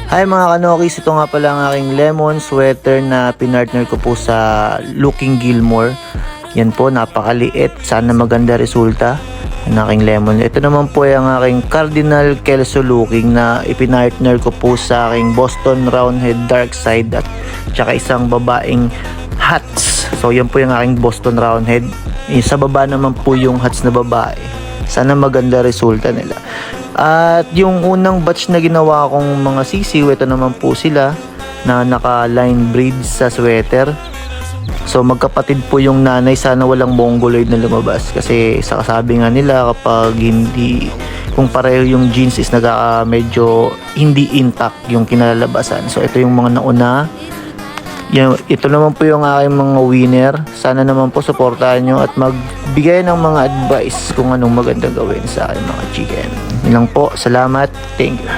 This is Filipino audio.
Hi mga kanokis, ito nga pala ang aking lemon sweater na pinartner ko po sa Looking Gilmore. Yan po, napakaliit. Sana maganda resulta ang aking lemon. Ito naman po ay ang aking Cardinal Kelso Looking na ipinartner ko po sa aking Boston Roundhead Dark Side at tsaka isang babaeng hats. So yan po yung aking Boston Roundhead. Sa baba naman po yung hats na babae. Sana maganda resulta nila. At yung unang batch na ginawa kong mga sisiw, ito naman po sila na naka-line braids sa sweater. So magkapatid po yung nanay, sana walang mongoloid na lumabas. Kasi sa kasabi nga nila kapag hindi, kung pareho yung jeans is medyo hindi intact yung kinalalabasan. So ito yung mga nauna. Ito naman po yung aking mga winner. Sana naman po supportahan nyo at magbigay ng mga advice kung anong maganda gawin sa aking mga chicken. Yun lang po. Salamat. Thank you.